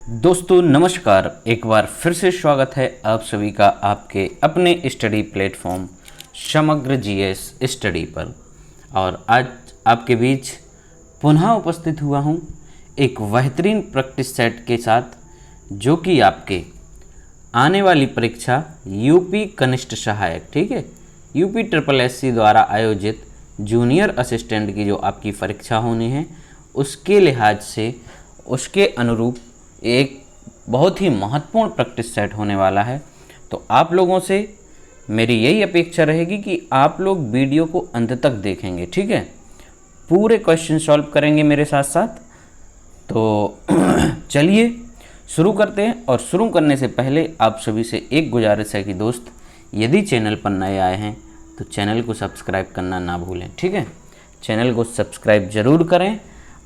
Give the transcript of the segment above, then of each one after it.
दोस्तों नमस्कार, एक बार फिर से स्वागत है आप सभी का आपके अपने स्टडी प्लेटफॉर्म समग्र जीएस स्टडी पर। और आज आपके बीच पुनः उपस्थित हुआ हूँ एक बेहतरीन प्रैक्टिस सेट के साथ, जो कि आपके आने वाली परीक्षा यूपी कनिष्ठ सहायक, ठीक है, यूपी ट्रिपल एससी द्वारा आयोजित जूनियर असिस्टेंट की जो आपकी परीक्षा होनी है उसके लिहाज से उसके अनुरूप एक बहुत ही महत्वपूर्ण प्रैक्टिस सेट होने वाला है। तो आप लोगों से मेरी यही अपेक्षा रहेगी कि आप लोग वीडियो को अंत तक देखेंगे, ठीक है, पूरे क्वेश्चन सॉल्व करेंगे मेरे साथ साथ। तो चलिए शुरू करते हैं। और शुरू करने से पहले आप सभी से एक गुजारिश है कि दोस्त, यदि चैनल पर नए आए हैं तो चैनल को सब्सक्राइब करना ना भूलें, ठीक है, चैनल को सब्सक्राइब ज़रूर करें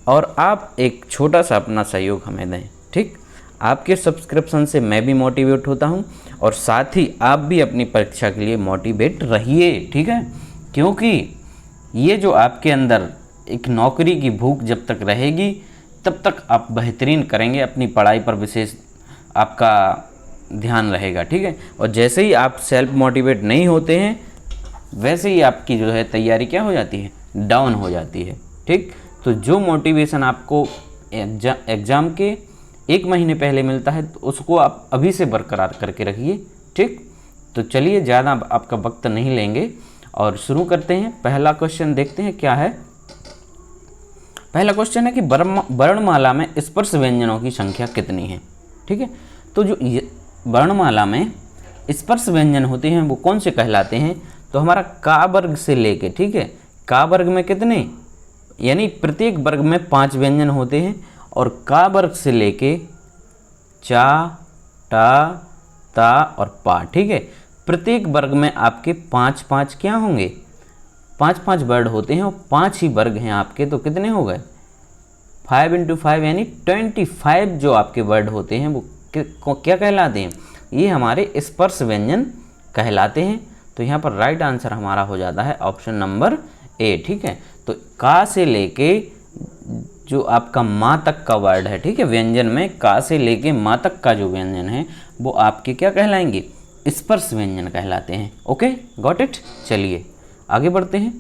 और आप एक छोटा सा अपना सहयोग हमें दें, ठीक। आपके सब्सक्रिप्शन से मैं भी मोटिवेट होता हूं और साथ ही आप भी अपनी परीक्षा के लिए मोटिवेट रहिए, ठीक है, क्योंकि ये जो आपके अंदर एक नौकरी की भूख जब तक रहेगी तब तक आप बेहतरीन करेंगे, अपनी पढ़ाई पर विशेष आपका ध्यान रहेगा, ठीक है। और जैसे ही आप सेल्फ मोटिवेट नहीं होते हैं वैसे ही आपकी जो है तैयारी क्या हो जाती है, डाउन हो जाती है, ठीक। तो जो मोटिवेशन आपको एग्ज़ाम के एक महीने पहले मिलता है तो उसको आप अभी से बरकरार करके रखिए, ठीक। तो चलिए ज़्यादा आपका वक्त नहीं लेंगे और शुरू करते हैं। पहला क्वेश्चन देखते हैं क्या है। पहला क्वेश्चन है कि वर्णमाला में स्पर्श व्यंजनों की संख्या कितनी है, ठीक है। तो जो वर्णमाला में स्पर्श व्यंजन होते हैं वो कौन से कहलाते हैं, तो हमारा का वर्ग से लेके, ठीक है, का वर्ग में कितने, यानी प्रत्येक वर्ग में 5 व्यंजन होते हैं और का वर्ग से लेके चा, टा, ता और पा, ठीक है, प्रत्येक वर्ग में आपके 5-5 क्या होंगे, 5-5 वर्ड होते हैं और 5 ही वर्ग हैं आपके, तो कितने हो गए 5 × 5 यानी 25 जो आपके वर्ड होते हैं वो क्या कहलाते हैं, ये हमारे स्पर्श व्यंजन कहलाते हैं। तो यहाँ पर राइट आंसर हमारा हो जाता है ऑप्शन नंबर ए, ठीक है। तो का से लेके जो आपका माँ तक का वर्ड है, ठीक है, व्यंजन में का से लेके माँ तक का जो व्यंजन है वो आपके क्या कहलाएंगे, स्पर्श व्यंजन कहलाते हैं। Okay, got it. चलिए आगे बढ़ते हैं।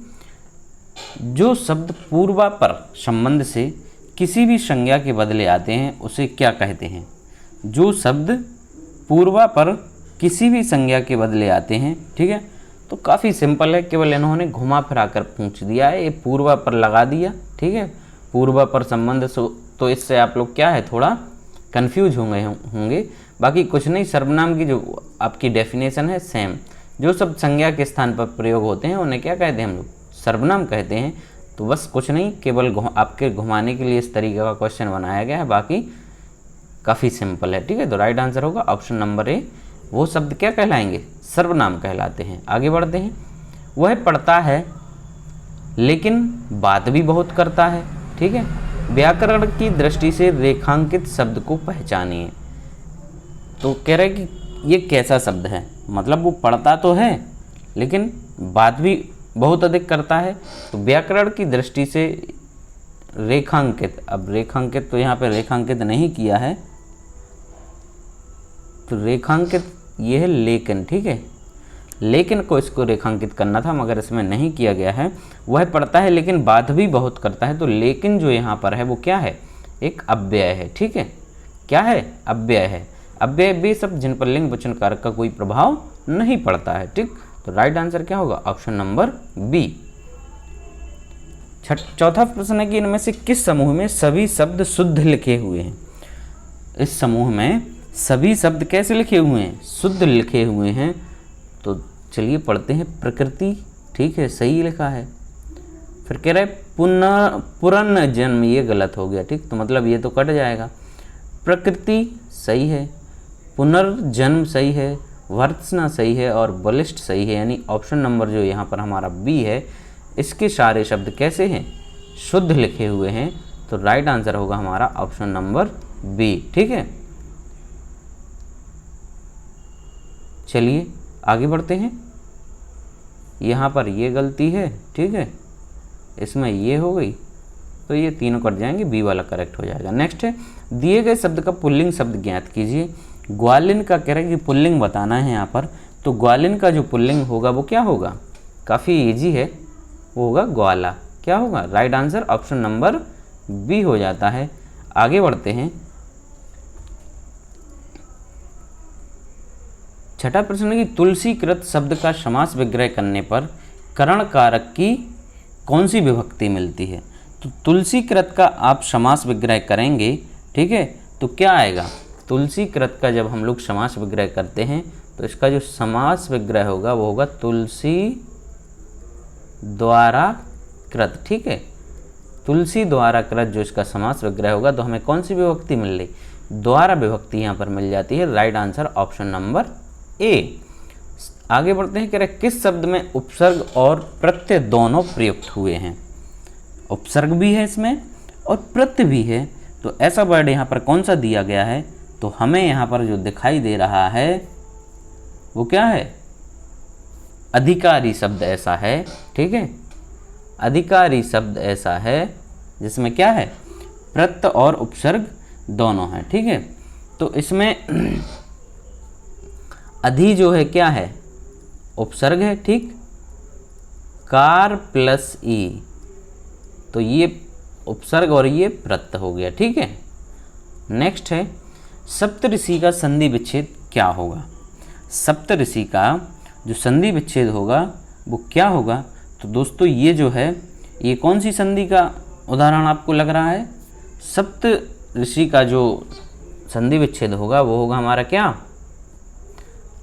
जो शब्द पूर्वापर संबंध से किसी भी संज्ञा के बदले आते हैं उसे क्या कहते हैं। जो शब्द पूर्वापर किसी भी संज्ञा के बदले आते हैं, ठीक है, तो काफ़ी सिंपल है, केवल इन्होंने घुमा फिरा कर पूछ दिया है, ये पूर्वापर लगा दिया, ठीक है, पूर्वापर संबंध। तो इससे आप लोग क्या है थोड़ा कंफ्यूज होंगे। बाकी कुछ नहीं, सर्वनाम की जो आपकी डेफिनेशन है सेम, जो सब संज्ञा के स्थान पर प्रयोग होते हैं उन्हें क्या कहते हैं हम लोग, सर्वनाम कहते हैं। तो बस कुछ नहीं, केवल आपके घुमाने के लिए इस तरीके का क्वेश्चन बनाया गया है, बाकी काफ़ी सिंपल है, ठीक है। तो राइट आंसर होगा ऑप्शन नंबर ए, वो शब्द क्या कहलाएंगे, सर्वनाम कहलाते हैं। आगे बढ़ते हैं। वह पढ़ता है लेकिन बात भी बहुत करता है, ठीक है, व्याकरण की दृष्टि से रेखांकित शब्द को पहचानिए। तो कह रहे कि ये कैसा शब्द है, मतलब वो पढ़ता तो है लेकिन बात भी बहुत अधिक करता है। तो व्याकरण की दृष्टि से रेखांकित, अब रेखांकित तो यहाँ पे रेखांकित नहीं किया है, तो रेखांकित ये है लेकिन, ठीक है, लेकिन को इसको रेखांकित करना था मगर इसमें नहीं किया गया है। वह पढ़ता है लेकिन बात भी बहुत करता है, तो लेकिन जो यहाँ पर है वो क्या है, एक अव्यय है, ठीक है, क्या है, अव्यय है। अव्यय वे शब्द जिन पर लिंग वचन कारक का कोई प्रभाव नहीं पड़ता है, ठीक। तो राइट आंसर क्या होगा, ऑप्शन नंबर बी। चौथा प्रश्न है कि इनमें से किस समूह में सभी शब्द शुद्ध लिखे हुए हैं। इस समूह में सभी शब्द कैसे लिखे हुए हैं, शुद्ध लिखे हुए हैं। तो चलिए पढ़ते हैं। प्रकृति, ठीक है, सही लिखा है। फिर कह रहे पुनर्जन्म, ये गलत हो गया, ठीक, तो मतलब ये तो कट जाएगा। प्रकृति सही है, पुनर्जन्म सही है, वर्तना सही है और बलिष्ठ सही है, यानी ऑप्शन नंबर जो यहाँ पर हमारा बी है, इसके सारे शब्द कैसे हैं, शुद्ध लिखे हुए हैं। तो राइट आंसर होगा हमारा ऑप्शन नंबर बी, ठीक है। चलिए आगे बढ़ते हैं। यहाँ पर ये गलती है, ठीक है, इसमें ये हो गई, तो ये तीनों कट जाएंगे, बी वाला करेक्ट हो जाएगा। नेक्स्ट है, दिए गए शब्द का पुल्लिंग शब्द ज्ञात कीजिए। ग्वालिन का कह रहे हैं कि पुल्लिंग बताना है यहाँ पर, तो ग्वालिन का जो पुल्लिंग होगा वो क्या होगा, काफ़ी इजी है, वो होगा ग्वाला। क्या होगा, right answer option number B हो जाता है। आगे बढ़ते हैं, छठा प्रश्न है कि तुलसीकृत शब्द का समास विग्रह करने पर करण कारक की कौन सी विभक्ति मिलती है। तो तुलसीकृत का आप समास विग्रह करेंगे, ठीक है, तो क्या आएगा, तुलसीकृत का जब हम लोग समास विग्रह करते हैं तो इसका जो समास विग्रह होगा वो होगा तुलसी द्वारा कृत। ठीक है, तुलसी द्वारा कृत जो इसका समास विग्रह होगा, तो हमें कौन सी विभक्ति मिल रही, द्वारा विभक्ति यहाँ पर मिल जाती है। Right answer option number A. आगे बढ़ते हैं, कह रहे किस शब्द में उपसर्ग और प्रत्यय दोनों प्रयुक्त हुए हैं। उपसर्ग भी है इसमें और प्रत्यय भी है, तो ऐसा वर्ड यहाँ पर कौन सा दिया गया है, तो हमें यहाँ पर जो दिखाई दे रहा है वो क्या है, अधिकारी शब्द ऐसा है। ठीक है, अधिकारी शब्द ऐसा है जिसमें क्या है, प्रत्यय और उपसर्ग दोनों है। ठीक है, तो इसमें अधि जो है क्या है, उपसर्ग है। ठीक, कार प्लस ई, तो ये उपसर्ग और ये प्रत्यय हो गया। ठीक है, नेक्स्ट है, सप्तऋषि का संधि विच्छेद क्या होगा। सप्तऋषि का जो संधि विच्छेद होगा वो क्या होगा, तो दोस्तों ये जो है, ये कौन सी संधि का उदाहरण आपको लग रहा है, सप्तऋषि का जो संधि विच्छेद होगा वो होगा हमारा क्या,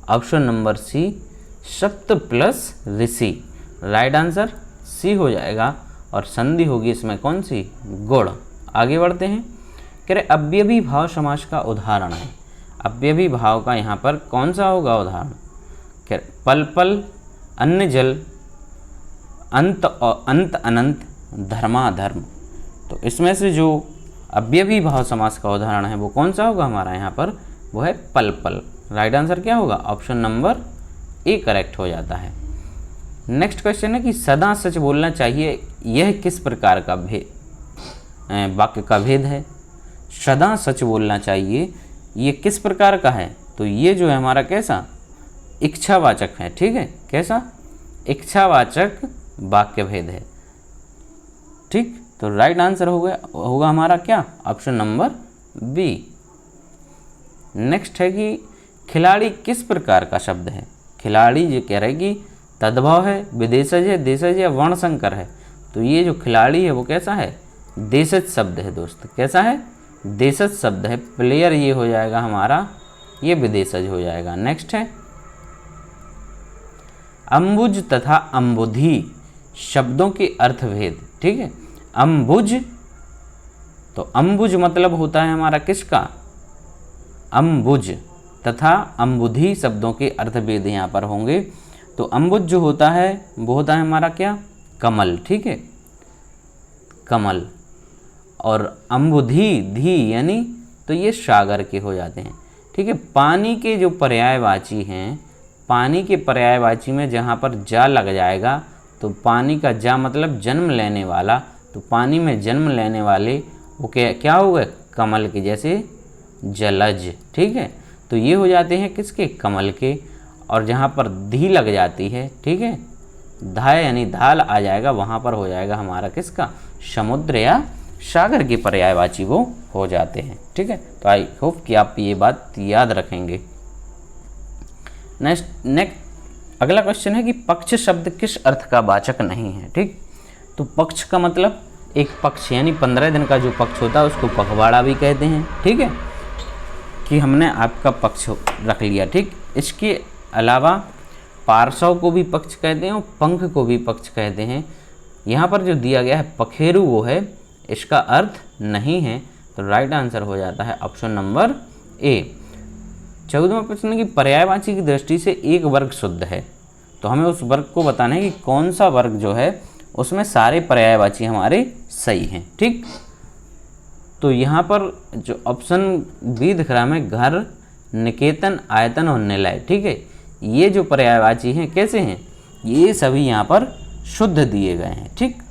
ऑप्शन नंबर सी, सप्त प्लस ऋषि। राइट आंसर सी हो जाएगा, और संधि होगी इसमें कौन सी, गुण। आगे बढ़ते हैं, कह रहे अव्ययी भाव समास का उदाहरण है। अव्ययी भाव का यहाँ पर कौन सा होगा उदाहरण, कह रहे पल पल, अन्न जल, अंत और अंत अनंत, धर्माधर्म। तो इसमें से जो अव्ययी भाव समास का उदाहरण है वो कौन सा होगा हमारा यहाँ पर, वो है पल पल। राइट आंसर क्या होगा, ऑप्शन नंबर ए करेक्ट हो जाता है। नेक्स्ट क्वेश्चन है कि सदा सच बोलना चाहिए, यह किस प्रकार का वाक्य का भेद है। सदा सच बोलना चाहिए, ये किस प्रकार का है, तो ये जो है हमारा कैसा, इच्छावाचक है। ठीक है, कैसा, इच्छावाचक वाक्य भेद है। ठीक, तो राइट आंसर होगा हमारा क्या, ऑप्शन नंबर बी। नेक्स्ट है कि खिलाड़ी किस प्रकार का शब्द है। खिलाड़ी जो कह रहे कि तद्भव है, विदेशज है, देशज है, वर्णसंकर है। तो ये जो खिलाड़ी है वो कैसा है, देशज शब्द है दोस्त। कैसा है, देशज शब्द है। प्लेयर ये हो जाएगा हमारा, ये विदेशज हो जाएगा। नेक्स्ट है, अम्बुज तथा अम्बुधि शब्दों के अर्थभेद। ठीक है, अम्बुज, तो अम्बुज मतलब होता है हमारा किसका, अम्बुज, तथा अम्बुधि शब्दों के अर्थभेद यहाँ पर होंगे। तो अम्बुज जो होता है वो होता है हमारा क्या, कमल। ठीक है, कमल, और अम्बुधि धी यानी, तो ये सागर के हो जाते हैं। ठीक है, पानी के जो पर्यायवाची हैं, पानी के पर्यायवाची में जहाँ पर जा लग जाएगा, तो पानी का जा मतलब जन्म लेने वाला, तो पानी में जन्म लेने वाले वो क्या हो गए, कमल के, जैसे जलज। ठीक है, तो ये हो जाते हैं किसके, कमल के। और जहाँ पर धी लग जाती है, ठीक है, धाय यानी धाल आ जाएगा, वहाँ पर हो जाएगा हमारा किसका, समुद्र या सागर के पर्यायवाची वो हो जाते हैं। ठीक है, तो आई होप कि आप ये बात याद रखेंगे। नेक्स्ट अगला क्वेश्चन है कि पक्ष शब्द किस अर्थ का वाचक नहीं है। ठीक, तो पक्ष का मतलब एक पक्ष, यानी 15 दिन का जो पक्ष होता है उसको पखवाड़ा भी कहते हैं। ठीक है, कि हमने आपका पक्ष रख लिया। ठीक, इसके अलावा पार्श्व को भी पक्ष कहते हैं और पंख को भी पक्ष कहते हैं। यहाँ पर जो दिया गया है पखेरु वो है, इसका अर्थ नहीं है, तो राइट आंसर हो जाता है ऑप्शन नंबर ए। 14वां प्रश्न कि पर्यायवाची की दृष्टि से एक वर्ग शुद्ध है, तो हमें उस वर्ग को बताना है कि कौन सा वर्ग जो है उसमें सारे पर्यायवाची हमारे सही हैं। ठीक, तो यहाँ पर जो ऑप्शन बी दिख रहा है हमें, घर, निकेतन, आयतन और निलय। ठीक है, ये जो पर्यायवाची हैं कैसे हैं, ये सभी यहाँ पर शुद्ध दिए गए हैं। ठीक,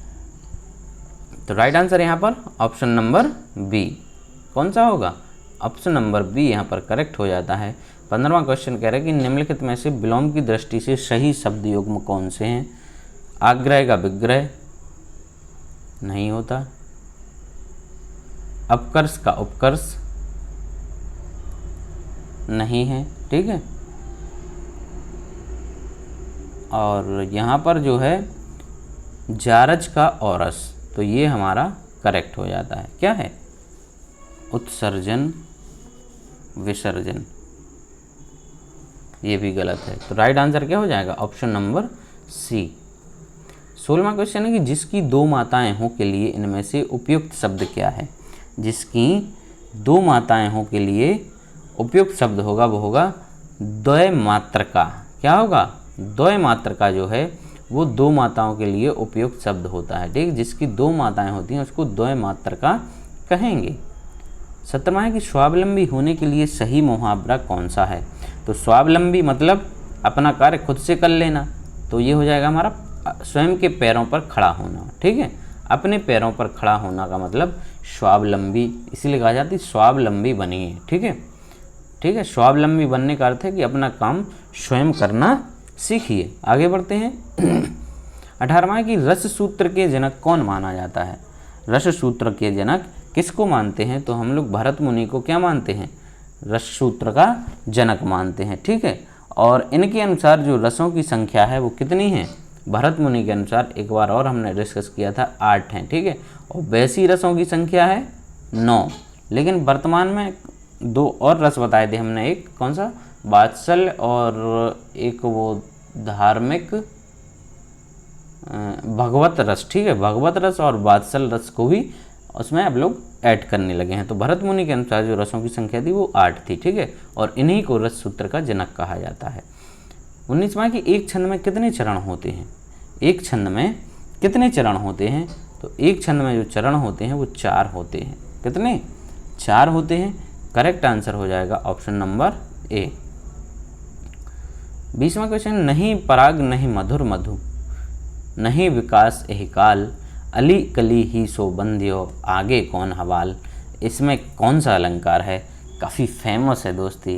तो राइट आंसर यहाँ पर ऑप्शन नंबर बी। कौन सा होगा? ऑप्शन नंबर बी यहाँ पर करेक्ट हो जाता है। 15वां क्वेश्चन कह रहा है कि निम्नलिखित में से विलोम की दृष्टि से सही शब्द युग्म कौन से हैं? आग्रह का विग्रह नहीं होता, अपकर्ष का उपकर्ष नहीं है, ठीक है, और यहाँ पर जो है जारज का औरस, तो ये हमारा करेक्ट हो जाता है। क्या है? उत्सर्जन विसर्जन, ये भी गलत है। तो राइट आंसर क्या हो जाएगा? Option number C. 16वां क्वेश्चन है कि जिसकी दो माताएं हों के लिए इनमें से उपयुक्त शब्द क्या है? जिसकी दो माताएं हों के लिए उपयुक्त शब्द होगा वो होगा द्वय मात्रका। क्या होगा? द्वय मात्रका जो है वो दो माताओं के लिए उपयुक्त शब्द होता है, ठीक। जिसकी दो माताएं होती हैं उसको द्वय मात्रका कहेंगे। 17वां है कि स्वावलंबी होने के लिए सही मुहावरा कौन सा है? तो स्वावलंबी मतलब अपना कार्य खुद से कर लेना, तो ये हो जाएगा हमारा स्वयं के पैरों पर खड़ा होना, ठीक है। अपने पैरों पर खड़ा होना का मतलब स्वावलंबी, इसीलिए कहा जाती है स्वावलंबी बनिए, ठीक है, ठीक है। स्वावलंबी बनने का अर्थ है कि अपना काम स्वयं करना सीखिए। आगे बढ़ते हैं। 18वां है कि रस सूत्र के जनक कौन माना जाता है? रस सूत्र के जनक किसको मानते हैं? तो हम लोग भरत मुनि को क्या मानते हैं? रस सूत्र का जनक मानते हैं, ठीक है। और इनके अनुसार जो रसों की संख्या है वो कितनी है? भरत मुनि के अनुसार एक बार और हमने डिस्कस किया था 8 हैं, ठीक है। और वैसी रसों की संख्या है 9, लेकिन वर्तमान में 2 और रस बताए थे हमने। एक कौन सा? वात्सल्य, और एक वो धार्मिक भगवत रस, ठीक है। भगवत रस और वात्सल्य रस को भी उसमें अब लोग ऐड करने लगे हैं। तो भरत मुनि के अनुसार जो रसों की संख्या थी वो 8 थी, ठीक है। और इन्हीं को रस सूत्र का जनक कहा जाता है। 19वां कि एक छंद में कितने चरण होते हैं? एक छंद में कितने चरण होते हैं? तो एक छंद में जो चरण होते हैं वो 4 होते हैं। कितने? 4 होते हैं। करेक्ट आंसर हो जाएगा ऑप्शन नंबर ए। 20वां क्वेश्चन, नहीं पराग नहीं मधुर मधु, नहीं विकास एहि काल, अली कली ही सो बंध्यो, आगे कौन हवाल। इसमें कौन सा अलंकार है? काफ़ी फेमस है दोस्ती,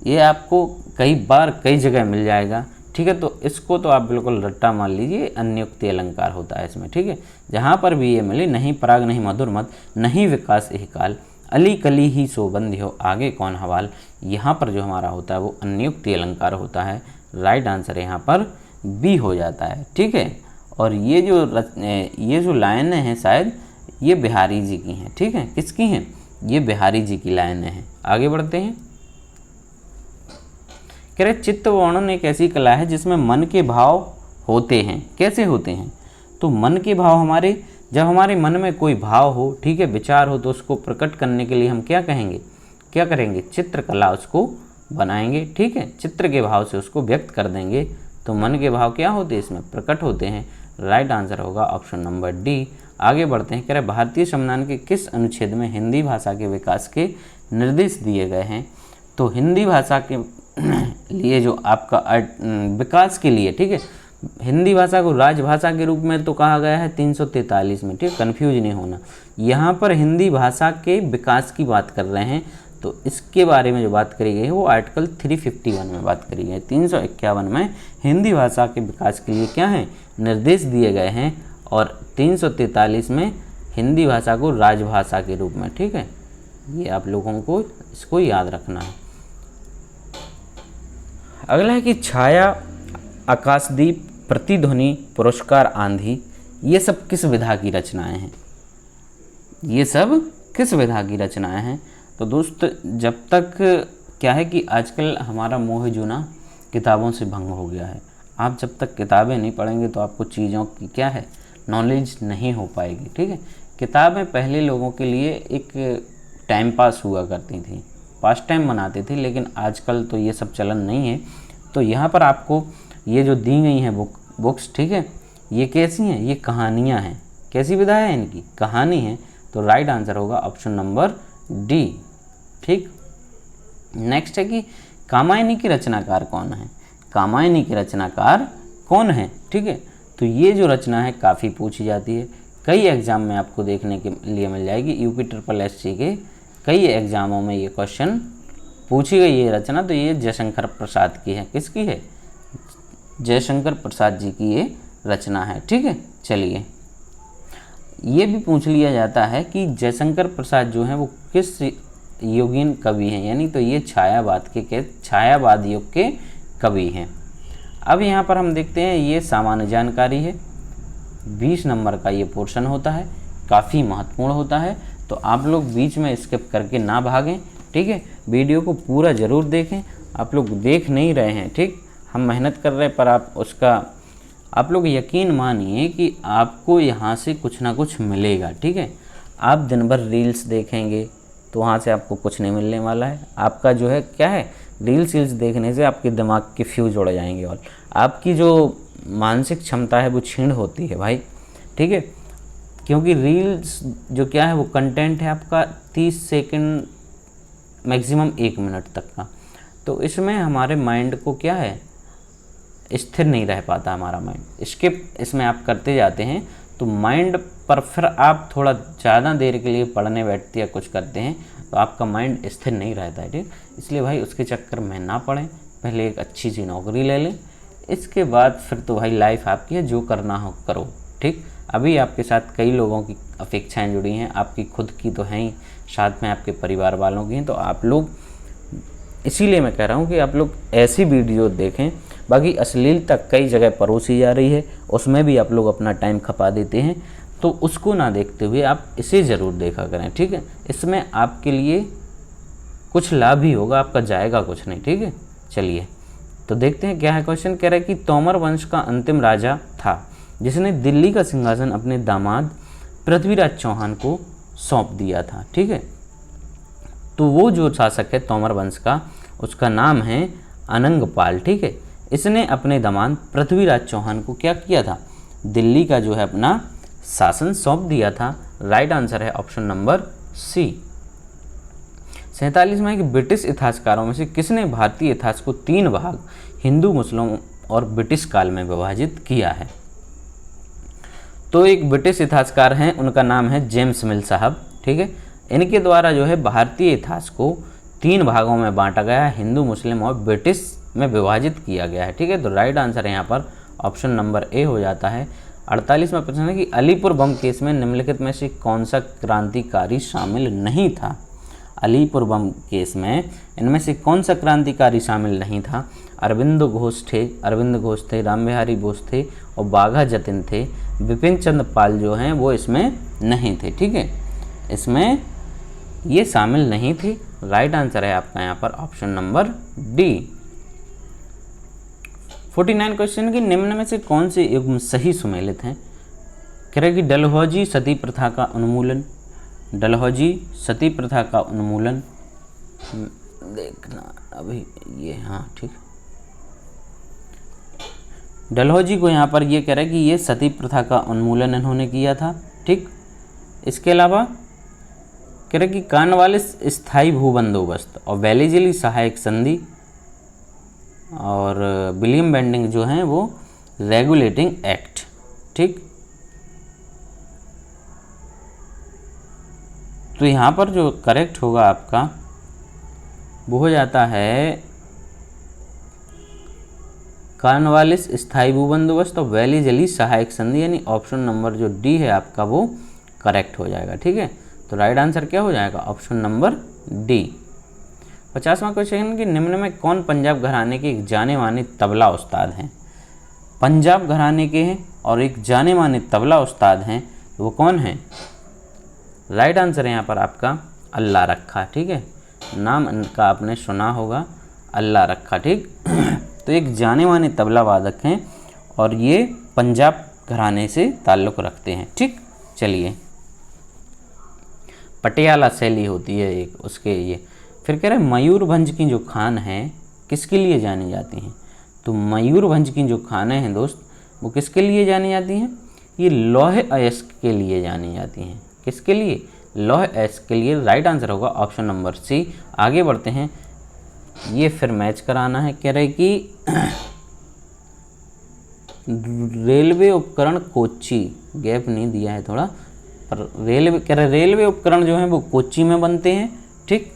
ये आपको कई बार कई जगह मिल जाएगा, ठीक है। तो इसको तो आप बिल्कुल रट्टा मान लीजिए, अन्योक्ति अलंकार होता है इसमें, ठीक है। जहाँ पर भी ये मिले, नहीं पराग नहीं मधुर मत, नहीं विकास एहि काल, अली कली ही सो बंध्यो, आगे कौन हवाल, यहाँ पर जो हमारा होता है वो अन्योक्ति अलंकार होता है। राइट आंसर यहाँ पर बी हो जाता है, ठीक है। और ये जो लाइनें हैं शायद ये बिहारी जी की हैं, ठीक है। किसकी हैं? ये बिहारी जी की लाइनें हैं। आगे बढ़ते हैं। कह रहे चित्त वर्णन एक ऐसी कला है जिसमें मन के भाव होते हैं। कैसे होते हैं? तो मन के भाव हमारे, जब हमारे मन में कोई भाव हो, ठीक है, विचार हो, तो उसको प्रकट करने के लिए हम क्या कहेंगे? क्या करेंगे? चित्रकला उसको बनाएंगे, ठीक है। चित्र के भाव से उसको व्यक्त कर देंगे, तो मन के भाव क्या होते हैं? इसमें प्रकट होते हैं। राइट आंसर होगा ऑप्शन नंबर डी। आगे बढ़ते हैं। कह रहे भारतीय संविधान के किस अनुच्छेद में हिंदी भाषा के विकास के निर्देश दिए गए हैं? तो हिंदी भाषा के लिए जो आपका विकास के लिए, ठीक है, हिंदी भाषा को राजभाषा के रूप में तो कहा गया है 343 में, ठीक है, कन्फ्यूज नहीं होना। यहाँ पर हिंदी भाषा के विकास की बात कर रहे हैं, तो इसके बारे में जो बात करी गई है वो आर्टिकल 351 में बात करी गई है। 351 में हिंदी भाषा के विकास के लिए क्या है? निर्देश दिए गए हैं, और 343 में हिंदी भाषा को राजभाषा के रूप में, ठीक है। ये आप लोगों को इसको याद रखना है। अगला है कि छाया, आकाशदीप, प्रतिध्वनि, पुरस्कार, आंधी, ये सब किस विधा की रचनाएं हैं? ये सब किस विधा की रचनाएं हैं? तो दोस्त, जब तक क्या है कि आजकल हमारा मोह जो ना किताबों से भंग हो गया है। आप जब तक किताबें नहीं पढ़ेंगे तो आपको चीज़ों की क्या है, नॉलेज नहीं हो पाएगी, ठीक है। किताबें पहले लोगों के लिए एक टाइम पास हुआ करती थी, पास टाइम बनाते थे, लेकिन आजकल तो ये सब चलन नहीं है। तो यहाँ पर आपको ये जो दी गई हैं बुक्स, ठीक है, ये कैसी हैं? ये कहानियाँ हैं। कैसी विधा है इनकी? कहानी है। तो राइट आंसर होगा ऑप्शन नंबर डी, ठीक। नेक्स्ट है कि कामायनी की रचनाकार कौन है? कामायनी के रचनाकार कौन है, ठीक है। तो ये जो रचना है काफ़ी पूछी जाती है। कई एग्ज़ाम में आपको देखने के लिए मिल जाएगी। यूपी ट्रिपल एससी के कई एग्ज़ामों में ये क्वेश्चन पूछी गई ये रचना। तो ये जयशंकर प्रसाद की है। किसकी है? जयशंकर प्रसाद जी की ये रचना है। ठीक है, चलिए ये भी पूछ लिया जाता है कि जयशंकर प्रसाद जो हैं वो किस योगीन कवि हैं, यानी तो ये छायावाद युग के कवि हैं। अब यहाँ पर हम देखते हैं ये सामान्य जानकारी है, 20 नंबर का ये पोर्शन होता है, काफ़ी महत्वपूर्ण होता है। तो आप लोग बीच में स्किप करके ना भागें, ठीक है, वीडियो को पूरा ज़रूर देखें। आप लोग देख नहीं रहे हैं, ठीक, हम मेहनत कर रहे हैं, पर आप लोग यकीन मानिए कि आपको यहाँ से कुछ ना कुछ मिलेगा। ठीक है, आप दिन भर रील्स देखेंगे तो वहाँ से आपको कुछ नहीं मिलने वाला है। आपका जो है क्या है, रील्स देखने से आपके दिमाग के फ्यूज उड़ जाएंगे और आपकी जो मानसिक क्षमता है वो क्षीण होती है भाई। ठीक है, क्योंकि रील्स जो क्या है वो कंटेंट है आपका 30 सेकंड मैक्सिमम 1 मिनट तक का। तो इसमें हमारे माइंड को क्या है, स्थिर नहीं रह पाता हमारा माइंड। स्किप इसमें आप करते जाते हैं तो माइंड पर फिर आप थोड़ा ज़्यादा देर के लिए पढ़ने बैठते या कुछ करते हैं तो आपका माइंड स्थिर नहीं रहता है। ठीक, इसलिए भाई उसके चक्कर में ना पड़ें, पहले एक अच्छी सी नौकरी ले लें, इसके बाद फिर तो भाई लाइफ आपकी है, जो करना हो करो। ठीक, अभी आपके साथ कई लोगों की अपेक्षाएं जुड़ी हैं, आपकी खुद की तो हैं ही, साथ में आपके परिवार वालों की हैं। तो आप लोग, इसीलिए मैं कह रहा हूँ कि आप लोग ऐसी वीडियो देखें। बाकी अश्लीलता कई जगह परोसी जा रही है, उसमें भी आप लोग अपना टाइम खपा देते हैं, तो उसको ना देखते हुए आप इसे ज़रूर देखा करें। ठीक है, इसमें आपके लिए कुछ लाभ ही होगा, आपका जाएगा कुछ नहीं। ठीक है, चलिए तो देखते हैं क्या है क्वेश्चन। कह रहा है कि तोमर वंश का अंतिम राजा था जिसने दिल्ली का सिंहासन अपने दामाद पृथ्वीराज चौहान को सौंप दिया था। ठीक है, तो वो जो शासक है तोमर वंश का, उसका नाम है अनंगपाल। ठीक है, इसने अपने दामाद पृथ्वीराज चौहान को क्या किया था, दिल्ली का जो है अपना शासन सौंप दिया था। राइट आंसर है ऑप्शन नंबर सी। 47वां है कि ब्रिटिश इतिहासकारों में से किसने भारतीय इतिहास को 3 भाग हिंदू, मुस्लिम और ब्रिटिश काल में विभाजित किया है। तो एक ब्रिटिश इतिहासकार हैं, उनका नाम है जेम्स मिल साहब। ठीक है, इनके द्वारा जो है भारतीय इतिहास को 3 भागों में बांटा गया है, हिंदू, मुस्लिम और ब्रिटिश में विभाजित किया गया है। ठीक है, तो राइट आंसर है यहाँ पर ऑप्शन नंबर ए हो जाता है। 48वां प्रश्न है कि अलीपुर बम केस में निम्नलिखित में से कौन सा क्रांतिकारी शामिल नहीं था। अलीपुर बम केस में इनमें से कौन सा क्रांतिकारी शामिल नहीं था। अरविंद घोष थे, रामबिहारी बोस थे और बाघा जतिन थे। विपिन चंद्र पाल जो हैं वो इसमें नहीं थे। ठीक है, इसमें ये शामिल नहीं थे। राइट आंसर है आपका यहाँ पर ऑप्शन नंबर डी। 49 क्वेश्चन की निम्न में से कौन से युग्म सही सुमेलित हैं। कह रहे कि डलहौजी सती प्रथा का उन्मूलन, डलहौजी सती प्रथा का उन्मूलन, देखना अभी ये, हाँ ठीक, डलहौजी को यहाँ पर ये कह रहा है कि ये सती प्रथा का उन्मूलन इन्होंने किया था। ठीक, इसके अलावा कह रहे कि कॉर्नवालिस स्थायी भूबंदोबस्त और वेलीजली सहायक संधि और विलियम बेंडिंग जो हैं वो रेगुलेटिंग एक्ट। ठीक, तो यहाँ पर जो करेक्ट होगा आपका वो हो जाता है कॉर्नवालिस स्थायी भूबंदोबस्त और वेलीजली सहायक संधि, यानी ऑप्शन नंबर जो डी है आपका वो करेक्ट हो जाएगा। ठीक है, तो राइट आंसर क्या हो जाएगा ऑप्शन नंबर डी। 50वां क्वेश्चन कि निम्न में कौन पंजाब घराने के एक जाने माने तबला उस्ताद हैं। पंजाब घराने के हैं और एक जाने माने तबला उस्ताद हैं, वो कौन हैं। राइट आंसर है यहाँ पर आपका अल्लाह रखा। ठीक है, नाम इनका आपने सुना होगा, अल्लाह रखा। ठीक, तो एक जाने माने तबला वादक हैं और ये पंजाब घराने से ताल्लुक़ रखते हैं। ठीक, चलिए पटियाला शैली होती है एक उसके ये। फिर कह रहे हैं मयूरभंज की जो खान है किसके लिए जानी जाती हैं। तो मयूरभंज की जो खानें हैं दोस्त वो किसके लिए जानी जाती हैं, ये लौह अयस्क के लिए जानी जाती हैं। किसके लिए, लौह अयस्क के लिए। राइट आंसर होगा ऑप्शन नंबर सी। आगे बढ़ते हैं, ये फिर मैच कराना है। कह रहे कि रेलवे उपकरण कोच्चि, गैप नहीं दिया है थोड़ा, पर रेलवे कह रहे रेलवे उपकरण जो हैं वो कोच्चि में बनते हैं। ठीक,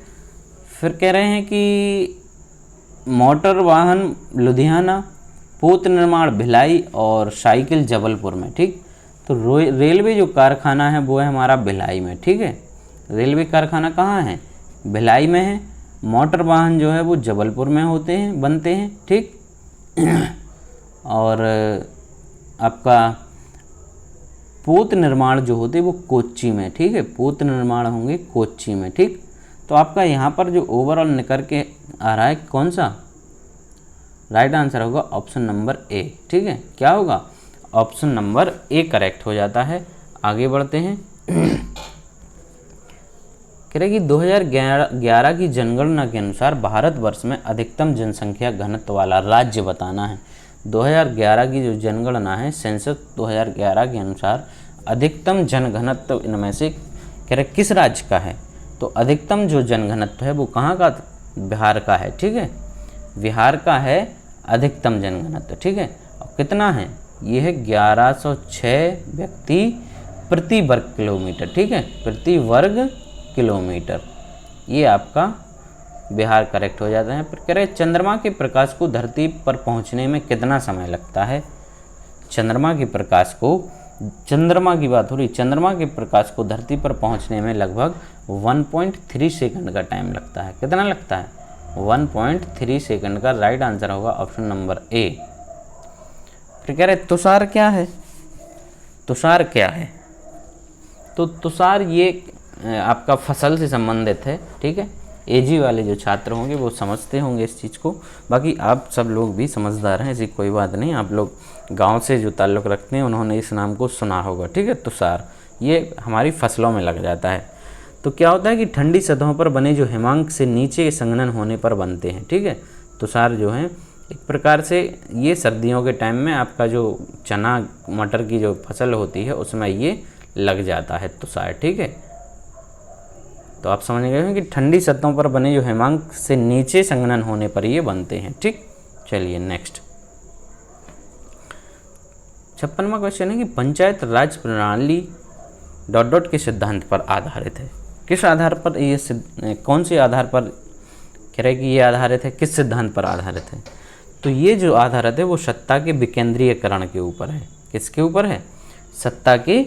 फिर कह रहे हैं कि मोटर वाहन लुधियाना, पोत निर्माण भिलाई और साइकिल जबलपुर में। ठीक, तो रेलवे जो कारखाना है वो है हमारा भिलाई में। ठीक है, रेलवे कारखाना कहाँ है? भिलाई में है। मोटर वाहन जो है वो जबलपुर में होते हैं, बनते हैं। ठीक, और आपका पोत निर्माण जो होते हैं वो कोच्चि में। ठीक है, पोत निर्माण होंगे कोच्चि में। ठीक, तो आपका यहाँ पर जो ओवरऑल निकल के आ रहा है कौन सा राइट आंसर होगा? Option number A. ठीक है, क्या होगा? ऑप्शन नंबर ए करेक्ट हो जाता है। आगे बढ़ते हैं। कह रहे कि 2011 की जनगणना के अनुसार भारतवर्ष में अधिकतम जनसंख्या घनत्व वाला राज्य बताना है। 2011 की जो जनगणना है, सेंसस 2011 के अनुसार अधिकतम जनघनत्व इनमें से कह रहे किस राज्य का है? तो अधिकतम जो जनघनत्व है वो कहाँ का? बिहार का है। ठीक है, बिहार का है अधिकतम जनघनत्व। ठीक है, और कितना है? ये है 1106 व्यक्ति प्रति वर्ग किलोमीटर। ठीक है, प्रति वर्ग किलोमीटर। ये आपका बिहार करेक्ट हो जाता है। फिर कह रहे चंद्रमा के प्रकाश को धरती पर पहुंचने में कितना समय लगता है? चंद्रमा के प्रकाश को, चंद्रमा की बात हो रही, चंद्रमा के प्रकाश को धरती पर पहुंचने में लगभग 1.3 सेकंड का टाइम लगता है। कितना लगता है? 1.3 सेकंड का राइट आंसर होगा ऑप्शन नंबर ए। फिर कह रहे तुषार क्या है? तुषार क्या है? तो तुषार ये आपका फसल से संबंधित है। ठीक है, एजी वाले जो छात्र होंगे वो समझते होंगे इस चीज़ को, बाकी आप सब लोग भी समझदार हैं, ऐसी कोई बात नहीं। आप लोग गांव से जो ताल्लुक़ रखते हैं उन्होंने इस नाम को सुना होगा। ठीक है, तुषार ये हमारी फसलों में लग जाता है। तो क्या होता है कि ठंडी सतहों पर बने जो हिमांक से नीचे संघनन होने पर बनते हैं। ठीक है, तुषार जो है एक प्रकार से ये सर्दियों के टाइम में आपका जो चना मटर की जो फसल होती है उसमें ये लग जाता है तुषार। ठीक है, तो आप समझ गए हैं कि ठंडी सतहों पर बने जो हिमांक से नीचे संघनन होने पर ये बनते हैं। ठीक, चलिए नेक्स्ट 56वां क्वेश्चन है कि पंचायत राज प्रणाली ... के सिद्धांत पर आधारित है। किस आधार पर ये कौन से आधार पर कह रहे कि ये आधारित है? किस सिद्धांत पर आधारित है? तो ये जो आधारित है वो सत्ता के विकेंद्रीयकरण के ऊपर है। किसके ऊपर है? सत्ता के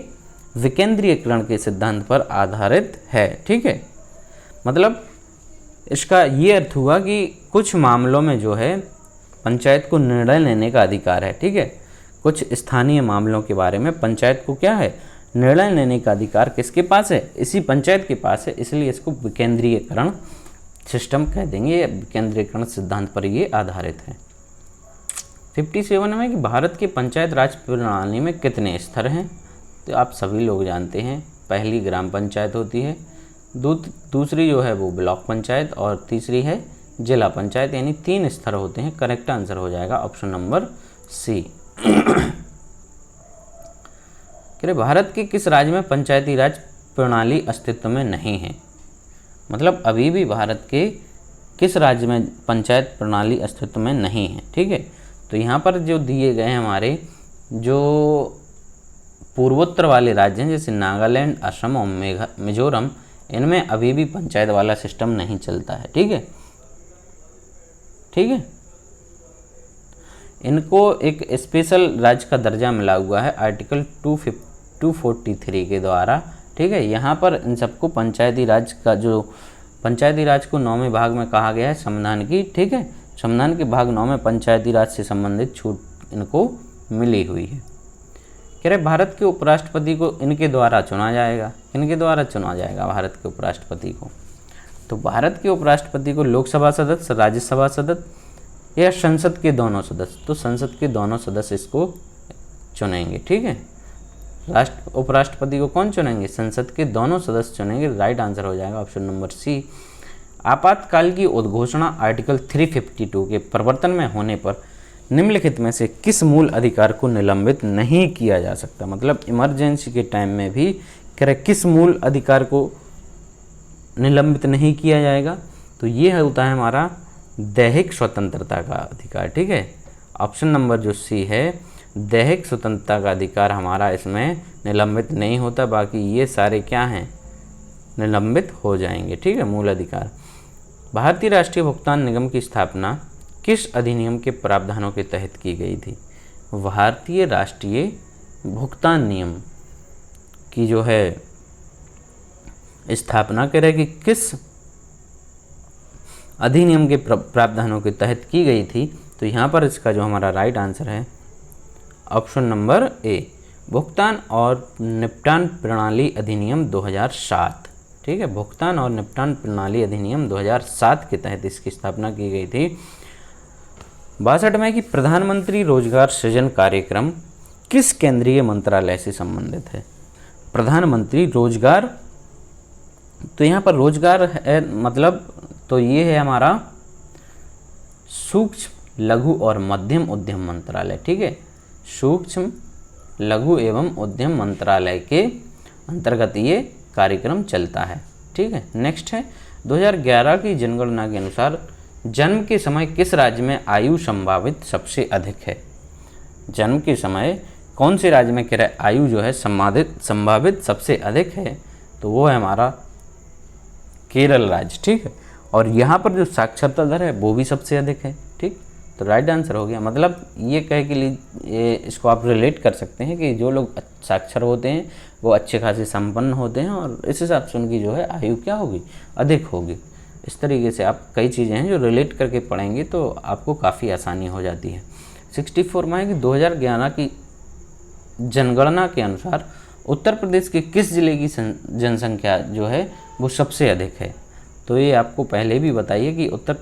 विकेंद्रीयकरण के सिद्धांत पर आधारित है। ठीक है, मतलब इसका ये अर्थ हुआ कि कुछ मामलों में जो है पंचायत को निर्णय लेने का अधिकार है। ठीक है, कुछ स्थानीय मामलों के बारे में पंचायत को क्या है? निर्णय लेने का अधिकार किसके पास है? इसी पंचायत के पास है, इसलिए इसको विकेंद्रीयकरण सिस्टम कह देंगे। विकेंद्रीयकरण सिद्धांत पर ये आधारित है। 57 में कि भारत के पंचायत राज प्रणाली में कितने स्तर हैं? तो आप सभी लोग जानते हैं, पहली ग्राम पंचायत होती है, दूसरी जो है वो ब्लॉक पंचायत और तीसरी है जिला पंचायत, यानी 3 स्तर होते हैं। करेक्ट आंसर हो जाएगा ऑप्शन नंबर सी। भारत के किस राज्य में पंचायती राज प्रणाली अस्तित्व में नहीं है? मतलब अभी भी भारत के किस राज्य में पंचायत प्रणाली अस्तित्व में नहीं है? ठीक है, तो यहाँ पर जो दिए गए हैं हमारे जो पूर्वोत्तर वाले राज्य हैं जैसे नागालैंड, असम और मिजोरम, इनमें अभी भी पंचायत वाला सिस्टम नहीं चलता है। ठीक है, ठीक है, इनको एक स्पेशल राज्य का दर्जा मिला हुआ है आर्टिकल 243 के द्वारा। ठीक है, यहाँ पर इन सबको पंचायती राज का जो पंचायती राज को 9वें भाग में कहा गया है संविधान की। ठीक है, संविधान के भाग 9 में पंचायती राज से संबंधित छूट इनको मिली हुई है। कह रहे भारत के उपराष्ट्रपति को इनके द्वारा चुना जाएगा। इनके द्वारा चुना जाएगा भारत के उपराष्ट्रपति को। तो भारत के उपराष्ट्रपति को लोकसभा सदस्य, राज्यसभा सदस्य या संसद के दोनों सदस्य, तो संसद के दोनों सदस्य इसको चुनेंगे। ठीक है, उपराष्ट्रपति को कौन चुनेंगे? संसद के दोनों सदस्य चुनेंगे। राइट आंसर हो जाएगा ऑप्शन नंबर सी। आपातकाल की उद्घोषणा आर्टिकल 352 के प्रवर्तन में होने पर निम्नलिखित में से किस मूल अधिकार को निलंबित नहीं किया जा सकता? मतलब इमरजेंसी के टाइम में भी किस मूल अधिकार को निलंबित नहीं किया जाएगा? तो ये होता है हमारा दैहिक स्वतंत्रता का अधिकार। ठीक है, ऑप्शन नंबर जो सी है दैहिक स्वतंत्रता का अधिकार हमारा इसमें निलंबित नहीं होता, बाकी ये सारे क्या हैं, निलंबित हो जाएंगे। ठीक है, मूल अधिकार। भारतीय राष्ट्रीय भुगतान निगम की स्थापना किस अधिनियम के प्रावधानों के तहत की गई थी? भारतीय राष्ट्रीय भुगतान नियम की जो है स्थापना करेगी किस अधिनियम के प्रावधानों के तहत की गई थी? तो यहाँ पर इसका जो हमारा राइट आंसर है ऑप्शन नंबर ए, भुगतान और निपटान प्रणाली अधिनियम 2007। ठीक है, भुगतान और निपटान प्रणाली अधिनियम 2007 के तहत इसकी स्थापना की गई थी। 62 में कि प्रधानमंत्री रोजगार सृजन कार्यक्रम किस केंद्रीय मंत्रालय से संबंधित है? प्रधानमंत्री रोजगार, तो यहाँ पर रोजगार है मतलब, तो ये है हमारा सूक्ष्म लघु और मध्यम उद्यम मंत्रालय। ठीक है, सूक्ष्म लघु एवं उद्यम मंत्रालय के अंतर्गत ये कार्यक्रम चलता है। ठीक है, नेक्स्ट है 2011 की जनगणना के अनुसार जन्म के समय किस राज्य में आयु संभावित सबसे अधिक है? जन्म के समय कौन से राज्य में आयु जो है संभावित सबसे अधिक है? तो वो है हमारा केरल राज्य। ठीक है, और यहाँ पर जो साक्षरता दर है वो भी सबसे अधिक है। ठीक, तो राइट आंसर हो गया। मतलब ये कह के लिए इसको आप रिलेट कर सकते हैं कि जो लोग साक्षर होते हैं वो अच्छे खासे संपन्न होते हैं और इस हिसाब से उनकी जो है आयु क्या होगी, अधिक होगी। इस तरीके से आप कई चीज़ें हैं जो रिलेट करके पढ़ेंगे तो आपको काफ़ी आसानी हो जाती है। 64 में है कि 2011 की जनगणना के अनुसार उत्तर प्रदेश के किस जिले की जनसंख्या जो है वो सबसे अधिक है? तो ये आपको पहले भी बताइए कि उत्तर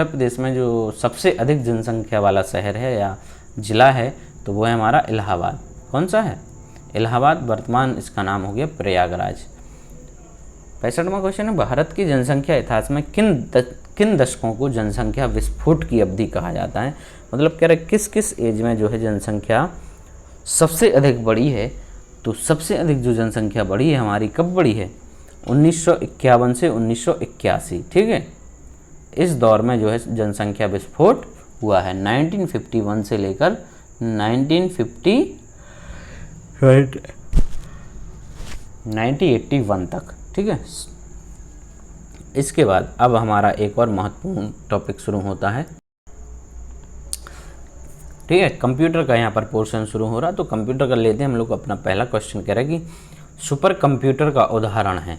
प्रदेश में जो सबसे अधिक जनसंख्या वाला शहर है या ज़िला है तो वो है हमारा इलाहाबाद। कौन सा है? इलाहाबाद। वर्तमान इसका नाम हो गया प्रयागराज। 65वां क्वेश्चन है, भारत की जनसंख्या इतिहास में किन दशकों को जनसंख्या विस्फोट की अवधि कहा जाता है? मतलब कह रहे किस किस एज में जो है जनसंख्या सबसे अधिक बढ़ी है? तो सबसे अधिक जो जनसंख्या बढ़ी है हमारी कब बढ़ी है? 1951 से 1981। ठीक है, इस दौर में जो है जनसंख्या विस्फोट हुआ है 1951 से लेकर 1981 तक। ठीक है, इसके बाद अब हमारा एक और महत्वपूर्ण टॉपिक शुरू होता है। ठीक है, कंप्यूटर का यहाँ पर पोर्शन शुरू हो रहा, तो कंप्यूटर का लेते हैं हम लोग। अपना पहला क्वेश्चन कह रहा है कि सुपर कंप्यूटर का उदाहरण है।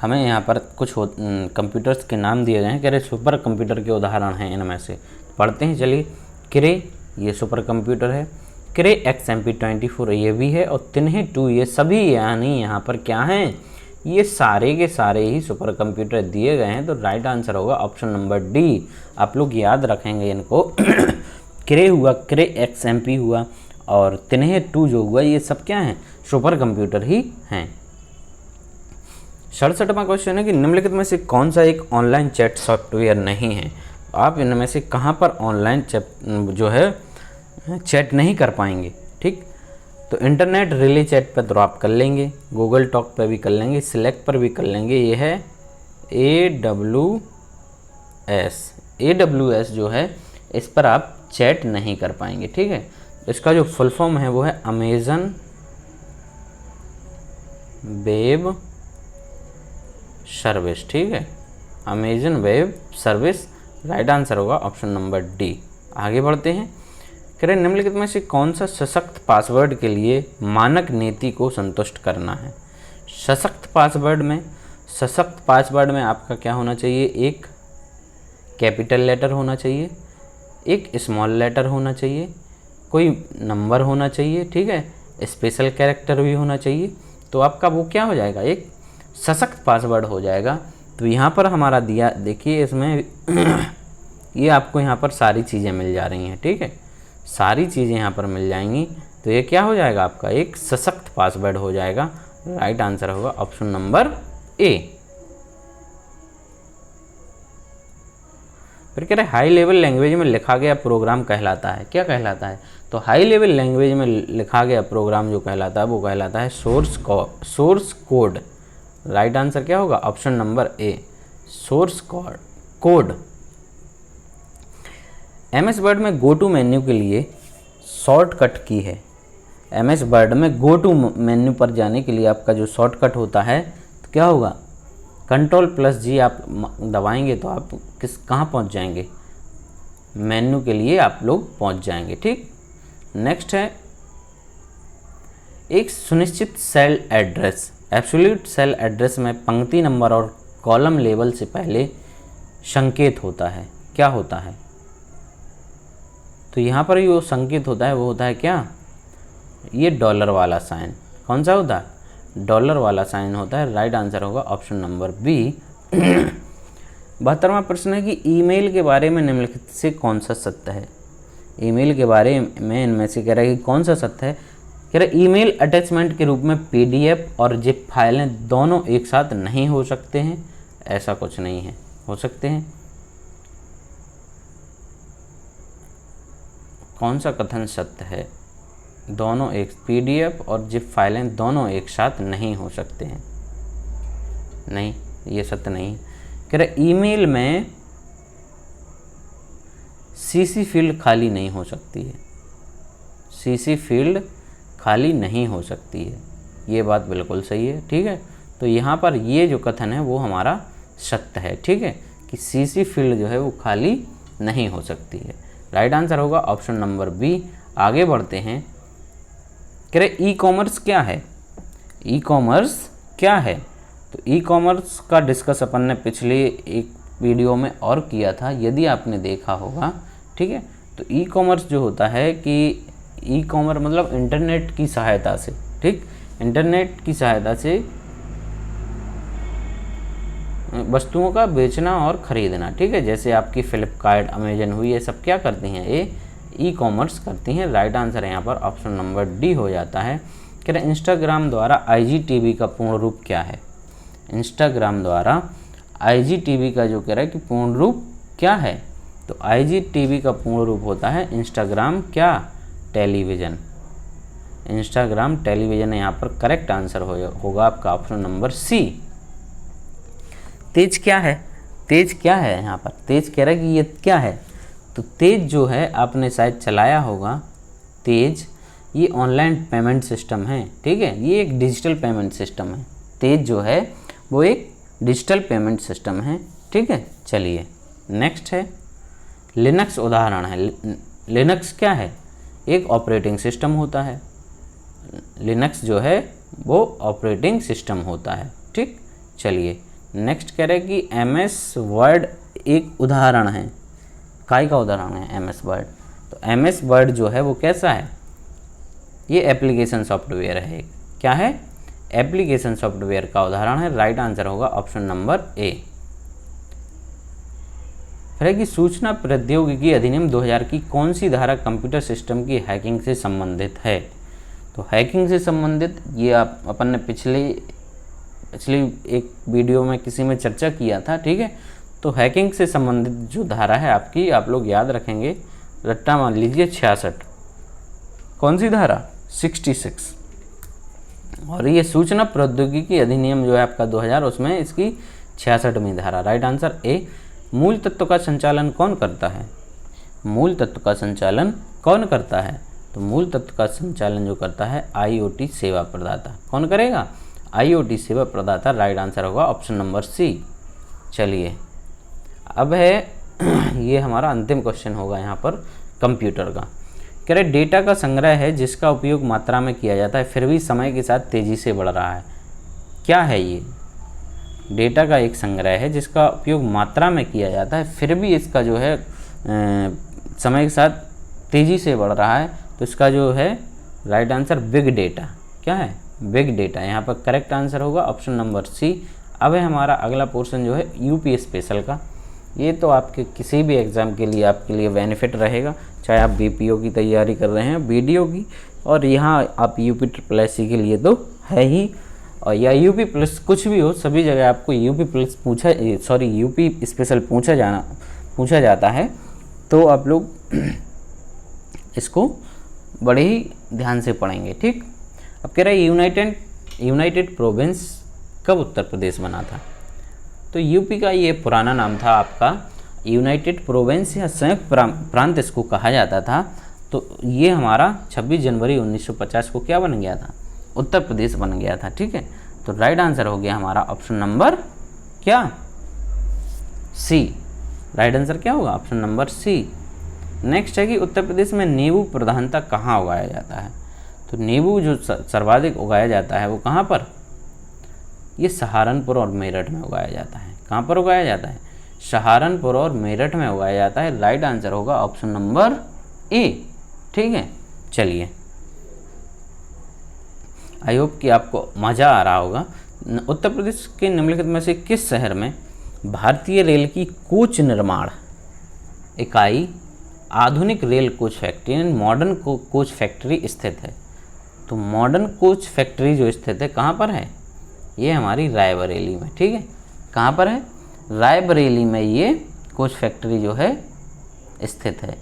हमें यहाँ पर कुछ कंप्यूटर्स के नाम दिए गए हैं, कह रहे सुपर कंप्यूटर के उदाहरण हैं इनमें से। पढ़ते हैं चलिए। क्रे, ये सुपर कंप्यूटर है। क्रे XMP24 ये भी है, और तिन्हे 2 ये सभी यानी यहाँ पर क्या हैं, ये सारे के सारे ही सुपर कंप्यूटर दिए गए हैं। तो राइट आंसर होगा ऑप्शन नंबर डी। आप लोग याद रखेंगे इनको। क्रे हुआ, क्रे XMP हुआ, और तिन्हे 2 जो हुआ, ये सब क्या हैं, सुपर कंप्यूटर ही हैं। 67वां क्वेश्चन है कि निम्नलिखित में से कौन सा एक ऑनलाइन चैट सॉफ्टवेयर नहीं है? आप इनमें से कहाँ पर ऑनलाइन जो है चैट नहीं कर पाएंगे? ठीक, तो इंटरनेट रिले चैट पर तो आप कर लेंगे, गूगल टॉक पर भी कर लेंगे, स्लैक पर भी कर लेंगे। ये है AWS जो है, इस पर आप चैट नहीं कर पाएंगे। ठीक है, इसका जो फुल फॉर्म है वो है अमेज़न वेब सर्विस। ठीक है, Amazon web service. Right answer होगा ऑप्शन नंबर डी। आगे बढ़ते हैं। कह रहे निम्नलिखित में से कौन सा सशक्त पासवर्ड के लिए मानक नीति को संतुष्ट करना है? सशक्त पासवर्ड में आपका क्या होना चाहिए? एक कैपिटल लेटर होना चाहिए, एक स्मॉल लेटर होना चाहिए, कोई नंबर होना चाहिए, ठीक है, स्पेशल कैरेक्टर भी होना चाहिए। तो आपका वो क्या हो जाएगा? एक सशक्त पासवर्ड हो जाएगा। तो यहाँ पर हमारा दिया, देखिए इसमें ये आपको यहाँ पर सारी चीज़ें मिल जा रही हैं। ठीक है, सारी चीज़ें यहाँ पर मिल जाएंगी, तो ये क्या हो जाएगा? आपका एक सशक्त पासवर्ड हो जाएगा। राइट आंसर होगा ऑप्शन नंबर ए। फिर कह रहे हाई लेवल लैंग्वेज में लिखा गया प्रोग्राम कहलाता है, क्या कहलाता है? तो हाई लेवल लैंग्वेज में लिखा गया प्रोग्राम जो कहलाता है वो कहलाता है सोर्स कोड। राइट आंसर क्या होगा? Option number A, source code. MS word में गो टू मेन्यू के लिए शॉर्टकट की है। MS वर्ड में गो टू मेन्यू पर जाने के लिए आपका जो शॉर्टकट होता है तो क्या होगा, Ctrl+G आप दबाएंगे तो आप कहाँ पहुँच जाएंगे, मेन्यू के लिए आप लोग पहुँच जाएंगे। ठीक, नेक्स्ट है एक सुनिश्चित cell address. Absolute cell address में पंक्ति नंबर और कॉलम लेवल से पहले संकेत होता है, क्या होता है, तो यहाँ पर जो संकेत होता है वो होता है क्या, ये डॉलर वाला साइन। कौन सा होता है, डॉलर वाला साइन होता है। राइट आंसर होगा ऑप्शन नंबर बी। 72वां प्रश्न है कि ईमेल के बारे में निम्नलिखित से कौन सा सत्य है। ईमेल के बारे में इनमें से कह रहा है कि कौन सा सत्य है, कह रहा है ईमेल अटैचमेंट के रूप में PDF और जिप फाइलें दोनों एक साथ नहीं हो सकते हैं। ऐसा कुछ नहीं है, हो सकते हैं। कौन सा कथन सत्य है, दोनों एक PDF और जिप फाइलें दोनों एक साथ नहीं हो सकते हैं, नहीं, ये सत्य नहीं। कह रहे ईमेल में CC फील्ड खाली नहीं हो सकती है, CC फील्ड खाली नहीं हो सकती है, ये बात बिल्कुल सही है। ठीक है, तो यहाँ पर ये जो कथन है वो हमारा सत्य है। ठीक है, कि CC फील्ड जो है वो खाली नहीं हो सकती है। राइट आंसर होगा ऑप्शन नंबर बी। आगे बढ़ते हैं, कह रहे ई-कॉमर्स क्या है, ई-कॉमर्स क्या है, तो ई-कॉमर्स का डिस्कस अपन ने पिछले एक वीडियो में और किया था, यदि आपने देखा होगा। ठीक है, तो ई-कॉमर्स जो होता है कि ई-कॉमर्स मतलब इंटरनेट की सहायता से, ठीक, इंटरनेट की सहायता से वस्तुओं का बेचना और ख़रीदना। ठीक है, जैसे आपकी फ्लिपकार्ट, अमेजन हुई, ये सब क्या करती हैं, ये ई-कॉमर्स करती हैं। राइट आंसर यहाँ पर ऑप्शन नंबर डी हो जाता है। कह रहे इंस्टाग्राम द्वारा IGTV का पूर्ण रूप क्या है, इंस्टाग्राम द्वारा IGTV का जो कह रहा है कि पूर्ण रूप क्या है, तो IGTV का पूर्ण रूप होता है इंस्टाग्राम क्या, टेलीविज़न, इंस्टाग्राम टेलीविज़न। यहाँ पर करेक्ट आंसर होगा आपका ऑप्शन नंबर सी। तेज क्या है, तेज क्या है, यहाँ पर तेज कह रहा है कि ये क्या है, तो तेज जो है आपने शायद चलाया होगा। तेज ये ऑनलाइन पेमेंट सिस्टम है। ठीक है, ये एक डिजिटल पेमेंट सिस्टम है। तेज जो है वो एक डिजिटल पेमेंट सिस्टम है। ठीक है, चलिए नेक्स्ट है लिनक्स उदाहरण है। लिनक्स क्या है, एक ऑपरेटिंग सिस्टम होता है। लिनक्स जो है वो ऑपरेटिंग सिस्टम होता है। ठीक, चलिए नेक्स्ट कह रहे हैं कि MS वर्ड एक उदाहरण है। काय का उदाहरण है MS वर्ड, तो MS वर्ड जो है वो कैसा है, ये एप्लीकेशन सॉफ्टवेयर है। क्या है, एप्लीकेशन सॉफ्टवेयर का उदाहरण है। राइट आंसर होगा ऑप्शन नंबर ए। फिर है कि सूचना प्रौद्योगिकी अधिनियम 2000 की कौन सी धारा कंप्यूटर सिस्टम की हैकिंग से संबंधित है, तो हैकिंग से संबंधित ये अपन ने पिछली एक वीडियो में किसी में चर्चा किया था। ठीक है, तो हैकिंग से संबंधित जो धारा है आपकी, आप लोग याद रखेंगे, रट्टा मान लीजिए 66। कौन सी धारा, 66। और ये सूचना प्रौद्योगिकी अधिनियम जो है आपका 2000, उसमें इसकी 66वीं धारा। Right answer A. मूल तत्व का संचालन कौन करता है, मूल तत्व का संचालन कौन करता है, तो मूल तत्व का संचालन जो करता है IoT सेवा प्रदाता। कौन करेगा, IoT सेवा प्रदाता। राइट आंसर होगा ऑप्शन नंबर सी। चलिए अब है ये हमारा अंतिम क्वेश्चन होगा यहाँ पर कंप्यूटर का। कह रहे डेटा का संग्रह है जिसका उपयोग मात्रा में किया जाता है फिर भी समय के साथ तेज़ी से बढ़ रहा है। क्या है ये, डेटा का एक संग्रह है जिसका उपयोग मात्रा में किया जाता है फिर भी इसका जो है समय के साथ तेज़ी से बढ़ रहा है, तो इसका जो है राइट आंसर बिग डेटा। क्या है, बिग डेटा। यहाँ पर करेक्ट आंसर होगा ऑप्शन नंबर सी। अब है हमारा अगला पोर्शन जो है यूपी स्पेशल का। ये तो आपके किसी भी एग्ज़ाम के लिए आपके लिए बेनिफिट रहेगा, चाहे आप BPO की तैयारी कर रहे हैं, BDO की, और यहाँ आप UP+SC के लिए तो है ही, और या UP+ कुछ भी हो, सभी जगह आपको UP+ यूपी स्पेशल पूछा जाता है। तो आप लोग इसको बड़े ही ध्यान से पढ़ेंगे। ठीक, अब कह रहा है यूनाइटेड प्रोविंस कब उत्तर प्रदेश बना था, तो यूपी का ये पुराना नाम था आपका यूनाइटेड प्रोविंस या संयुक्त प्रांत इसको कहा जाता था। तो तो ये हमारा 26 जनवरी 1950 को क्या बन गया था, उत्तर प्रदेश बन गया था। ठीक है, तो राइट आंसर हो गया हमारा ऑप्शन नंबर क्या, सी। राइट आंसर क्या होगा, ऑप्शन नंबर सी। नेक्स्ट है कि उत्तर प्रदेश में नींबू प्रधानता कहाँ उगाया जाता है। तो नींबू जो सर्वाधिक उगाया जाता है वो कहाँ पर, ये सहारनपुर और मेरठ में उगाया जाता है। कहाँ पर उगाया जाता है, सहारनपुर और मेरठ में उगाया जाता है। राइट आंसर होगा ऑप्शन नंबर ए। ठीक है, चलिए, आई होप कि आपको मज़ा आ रहा होगा। उत्तर प्रदेश के निम्नलिखित में से किस शहर में भारतीय रेल की कोच निर्माण इकाई, आधुनिक रेल कोच फैक्ट्री यानी मॉडर्न कोच फैक्ट्री स्थित है। तो मॉडर्न कोच फैक्ट्री जो स्थित है कहाँ पर है, ये हमारी रायबरेली में। ठीक है, कहाँ पर है, रायबरेली में ये कोच फैक्ट्री जो है स्थित है।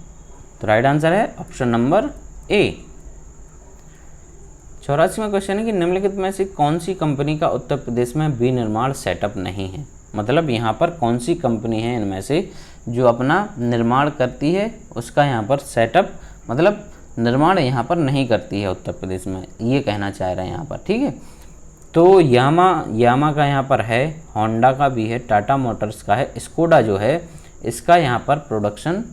तो राइट आंसर है ऑप्शन नंबर ए। 84वां क्वेश्चन है कि निम्नलिखित में से कौन सी कंपनी का उत्तर प्रदेश में विनिर्माण सेटअप नहीं है। मतलब यहाँ पर कौन सी कंपनी है इनमें से जो अपना निर्माण करती है, उसका यहाँ पर सेटअप मतलब निर्माण यहाँ पर नहीं करती है उत्तर प्रदेश में, ये कहना चाह रहे हैं यहाँ पर। ठीक है, तो यामा का यहाँ पर है, होंडा का भी है, टाटा मोटर्स का है, स्कोडा जो है इसका यहाँ पर प्रोडक्शन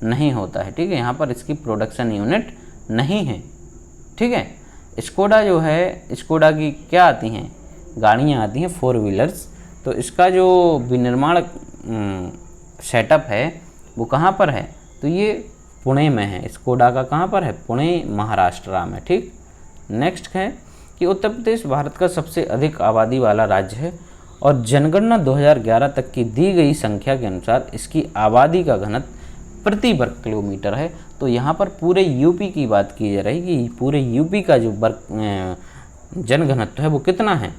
नहीं होता है। ठीक है, यहाँ पर इसकी प्रोडक्शन यूनिट नहीं है। ठीक है, स्कोडा जो है, स्कोडा की क्या आती हैं, गाड़ियाँ आती हैं 4 व्हीलर्स। तो इसका जो विनिर्माण सेटअप है वो कहाँ पर है, तो ये पुणे में है। स्कोडा का कहाँ पर है, पुणे महाराष्ट्र में। ठीक, नेक्स्ट है कि उत्तर प्रदेश भारत का सबसे अधिक आबादी वाला राज्य है और जनगणना 2011 तक की दी गई संख्या के अनुसार इसकी आबादी का घनत्व प्रति वर्ग किलोमीटर है। तो यहाँ पर पूरे यूपी की बात की जा रही है कि पूरे यूपी का जो जनघनत्व है वो कितना है,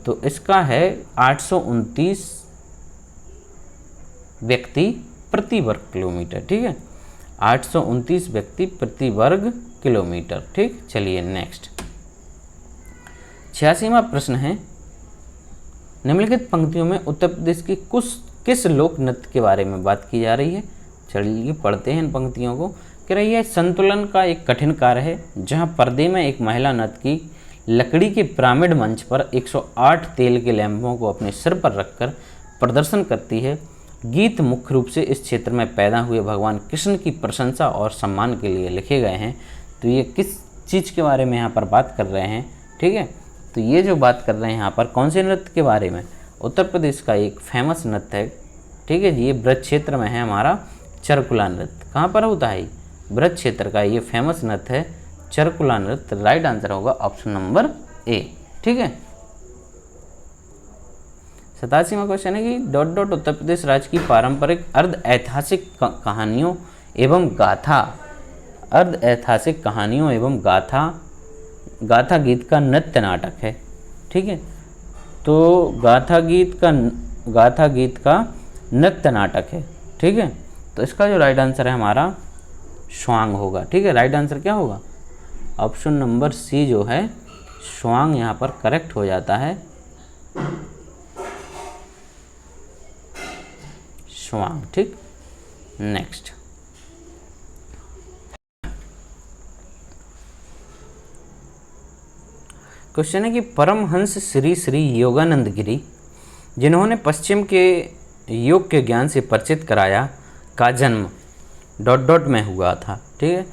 तो इसका है 829 व्यक्ति प्रति वर्ग किलोमीटर। ठीक है, 829 व्यक्ति प्रति वर्ग किलोमीटर। ठीक, चलिए नेक्स्ट 86वां प्रश्न है, निम्नलिखित पंक्तियों में उत्तर प्रदेश की किस लोक नृत्य के बारे में बात की जा रही है। चलिए पढ़ते हैं इन पंक्तियों को। कह रही है संतुलन का एक कठिन कार्य है जहां पर्दे में एक महिला नर्तकी लकड़ी के पिरामिड मंच पर 108 तेल के लैंपों को अपने सिर पर रखकर प्रदर्शन करती है। गीत मुख्य रूप से इस क्षेत्र में पैदा हुए भगवान कृष्ण की प्रशंसा और सम्मान के लिए लिखे गए हैं। तो ये किस चीज़ के बारे में यहाँ पर बात कर रहे हैं। ठीक है, तो ये जो बात कर रहे हैं यहाँ पर कौन से नृत्य के बारे में, उत्तर प्रदेश का एक फेमस नृत्य है। ठीक है, ये ब्रज क्षेत्र में है हमारा चरकुला नृत्य। कहाँ पर होता है, ब्रज क्षेत्र का ये फेमस नृत्य है चरकुला नृत्य। राइट आंसर होगा ऑप्शन नंबर ए। ठीक है, 87वां क्वेश्चन है कि डॉट डॉट उत्तर प्रदेश राज्य की पारंपरिक अर्ध ऐतिहासिक कहानियों एवं गाथा, अर्ध ऐतिहासिक कहानियों एवं गाथा गीत का नृत्य नाटक है। ठीक है, तो गाथा गीत का नृत्य नाटक है। ठीक है, तो इसका जो राइट आंसर है हमारा स्वांग होगा। ठीक है, राइट आंसर क्या होगा, ऑप्शन नंबर सी जो है स्वांग यहाँ पर करेक्ट हो जाता है, स्वांग। ठीक, नेक्स्ट क्वेश्चन है कि परमहंस श्री श्री योगानंद गिरी जिन्होंने पश्चिम के योग के ज्ञान से परिचित कराया का जन्म डॉट डॉट में हुआ था। ठीक है,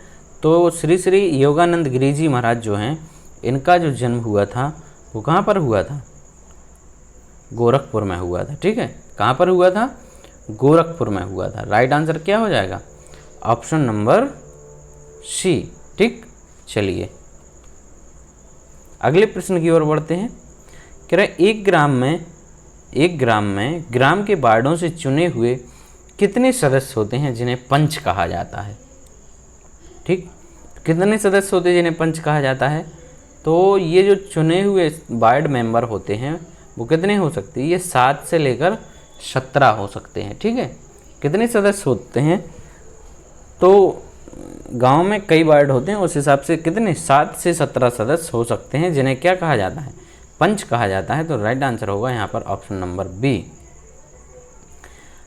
तो श्री श्री योगानंद गिरी जी महाराज जो हैं इनका जो जन्म हुआ था वो कहाँ पर हुआ था, गोरखपुर में हुआ था। ठीक है, कहाँ पर हुआ था, गोरखपुर में हुआ था। राइट आंसर क्या हो जाएगा, ऑप्शन नंबर सी। ठीक, चलिए अगले प्रश्न की ओर बढ़ते हैं। कह रहे एक ग्राम में ग्राम के वार्डों से चुने हुए कितने सदस्य होते हैं जिन्हें पंच कहा जाता है। ठीक, कितने सदस्य होते हैं जिन्हें पंच कहा जाता है, तो ये जो चुने हुए वार्ड मेंबर होते हैं वो कितने हो सकते हैं, ये 7 से लेकर 17 हो सकते हैं। ठीक है, कितने सदस्य होते हैं, तो गांव में कई वार्ड होते हैं उस हिसाब से कितने 7 से 17 सदस्य हो सकते हैं जिन्हें क्या कहा जाता है, पंच कहा जाता है। तो राइट आंसर होगा यहाँ पर ऑप्शन नंबर बी।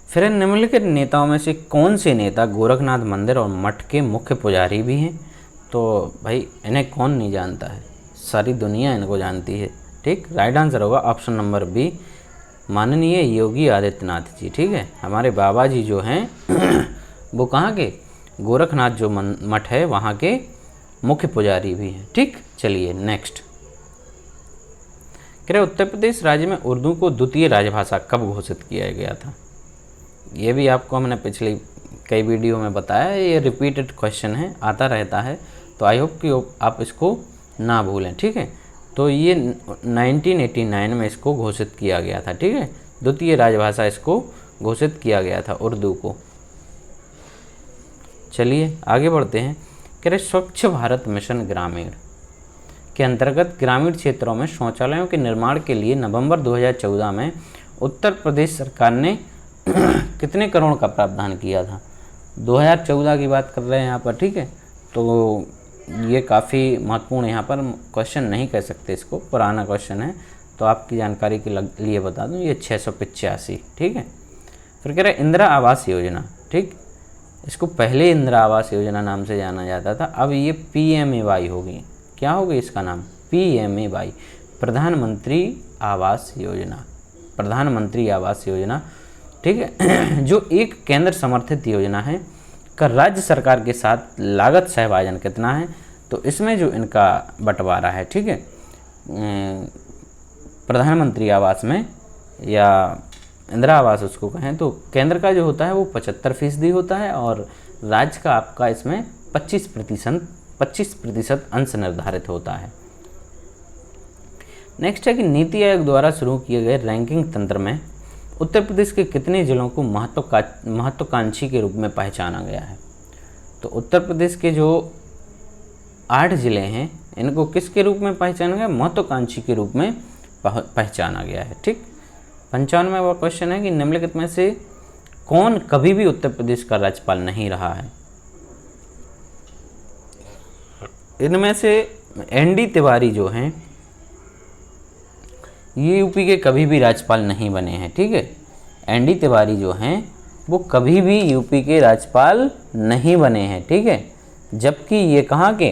फिर निम्नलिखित नेताओं में से कौन से नेता गोरखनाथ मंदिर और मठ के मुख्य पुजारी भी हैं। तो भाई इन्हें कौन नहीं जानता है, सारी दुनिया इनको जानती है। ठीक, राइट आंसर होगा ऑप्शन नंबर बी, माननीय योगी आदित्यनाथ जी। ठीक है, हमारे बाबा जी जो हैं वो कहाँ के, गोरखनाथ जो मठ है वहाँ के मुख्य पुजारी भी हैं। ठीक, चलिए नेक्स्ट। कह रहे उत्तर प्रदेश राज्य में उर्दू को द्वितीय राजभाषा कब घोषित किया गया था। ये भी आपको हमने पिछली कई वीडियो में बताया, ये रिपीटेड क्वेश्चन है, आता रहता है, तो आई होप कि आप इसको ना भूलें। ठीक है, तो ये 1989 में इसको घोषित किया गया था। ठीक है, द्वितीय राजभाषा इसको घोषित किया गया था उर्दू को। चलिए आगे बढ़ते हैं। कह रहे स्वच्छ भारत मिशन ग्रामीण के अंतर्गत ग्रामीण क्षेत्रों में शौचालयों के निर्माण के लिए नवंबर 2014 में उत्तर प्रदेश सरकार ने कितने करोड़ का प्रावधान किया था। 2014 की बात कर रहे हैं यहाँ पर। ठीक है, तो ये काफ़ी महत्वपूर्ण यहाँ पर क्वेश्चन नहीं कह सकते, इसको पुराना क्वेश्चन है, तो आपकी जानकारी के लिए बता दूँ, ये 685। ठीक है, फिर कह रहे इंदिरा आवास योजना। ठीक, इसको पहले इंदिरा आवास योजना नाम से जाना जाता था, अब ये PMAY होगी। क्या होगी इसका नाम, PMAY, प्रधानमंत्री आवास योजना, प्रधानमंत्री आवास योजना। ठीक है, जो एक केंद्र समर्थित योजना है का राज्य सरकार के साथ लागत सहभाजन कितना है, तो इसमें जो इनका बंटवारा है, ठीक है, प्रधानमंत्री आवास में या इंदिरा आवास उसको कहें, तो केंद्र का जो होता है वो 75% होता है और राज्य का आपका इसमें 25% अंश निर्धारित होता है। नेक्स्ट है कि नीति आयोग द्वारा शुरू किए गए रैंकिंग तंत्र में उत्तर प्रदेश के कितने जिलों को महत्वाकांक्षी के रूप में पहचाना गया है। तो उत्तर प्रदेश के जो 8 जिले हैं इनको किसके रूप में पहचाना गया, महत्वाकांक्षी के रूप में पहचाना गया है। ठीक, 95वां क्वेश्चन है कि निम्नलिखित में से कौन कभी भी उत्तर प्रदेश का राज्यपाल नहीं रहा है। इनमें से ND तिवारी जो हैं ये यूपी के कभी भी राज्यपाल नहीं बने हैं। ठीक है, ND तिवारी जो हैं वो कभी भी यूपी के राज्यपाल नहीं बने हैं। ठीक है, जबकि ये कहाँ के,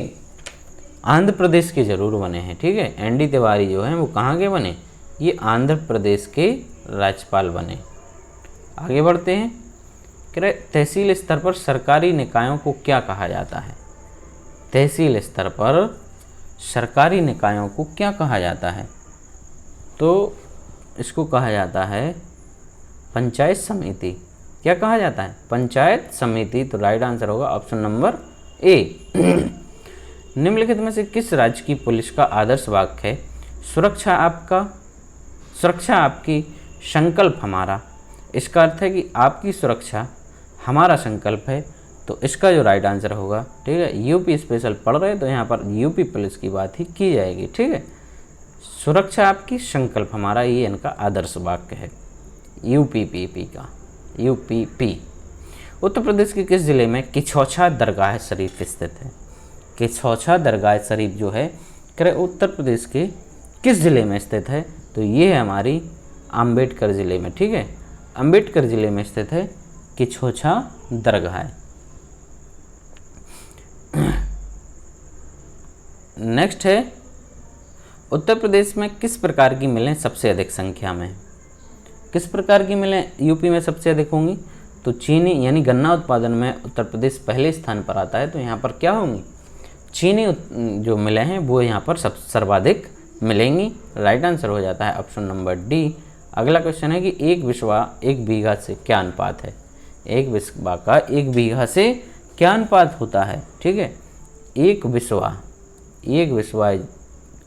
आंध्र प्रदेश के जरूर बने हैं। ठीक है, ND तिवारी जो हैं वो कहाँ के बने, ये आंध्र प्रदेश के राज्यपाल बने। आगे बढ़ते हैं। कह रहे तहसील स्तर पर सरकारी निकायों को क्या कहा जाता है। तहसील स्तर पर सरकारी निकायों को क्या कहा जाता है, तो इसको कहा जाता है पंचायत समिति। क्या कहा जाता है, पंचायत समिति। तो राइट आंसर होगा ऑप्शन नंबर ए। निम्नलिखित में से किस राज्य की पुलिस का आदर्श वाक्य है, सुरक्षा आपकी संकल्प हमारा। इसका अर्थ है कि आपकी सुरक्षा हमारा संकल्प है, तो इसका जो राइट आंसर होगा, ठीक है, यूपी स्पेशल पढ़ रहे तो यहाँ पर यूपी पुलिस की बात ही की जाएगी। ठीक है, सुरक्षा आपकी संकल्प हमारा, ये इनका आदर्श वाक्य है यूपीपीपी का, यूपीपी। उत्तर प्रदेश के किस जिले में किछौछा दरगाह शरीफ स्थित है। किछौछा दरगाह शरीफ जो है करे उत्तर प्रदेश के किस ज़िले में स्थित है, तो ये है हमारी अम्बेडकर ज़िले में। ठीक है, अम्बेडकर ज़िले में स्थित है किछौछा दरगाह। नेक्स्ट है उत्तर प्रदेश में किस प्रकार की मिलें सबसे अधिक संख्या में। किस प्रकार की मिलें यूपी में सबसे अधिक होंगी, तो चीनी यानी गन्ना उत्पादन में उत्तर प्रदेश पहले स्थान पर आता है, तो यहाँ पर क्या होंगी, चीनी जो मिलें हैं वो यहाँ पर सर्वाधिक मिलेंगी। राइट आंसर हो जाता है ऑप्शन नंबर डी। अगला क्वेश्चन है कि एक बिस्वा 1 बीघा से क्या अनुपात है। एक बिस्वा का 1 बीघा से क्या अनुपात होता है। ठीक है, एक बिस्वा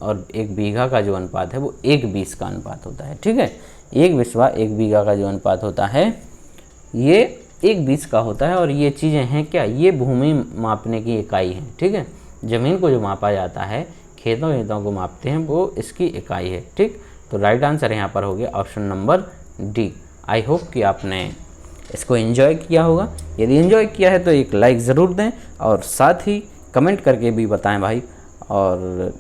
और 1 बीघा का जो अनुपात है वो 1:20 का अनुपात होता है। ठीक है, एक बिस्वा 1 बीघा का जो अनुपात होता है ये 1:20 का होता है। और ये चीज़ें हैं क्या, ये भूमि मापने की इकाई है। ठीक है, ज़मीन को जो मापा जाता है, खेतों को मापते हैं, वो इसकी इकाई है। ठीक, तो राइट आंसर यहाँ पर हो गया option number D. I hope कि आपने इसको एंजॉय किया होगा। यदि एंजॉय किया है तो एक लाइक ज़रूर दें और साथ ही कमेंट करके भी बताएं भाई, और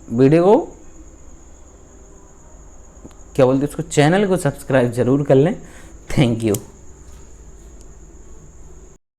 वीडियो को क्या बोलते हैं, उसको चैनल को सब्सक्राइब ज़रूर कर लें। Thank you.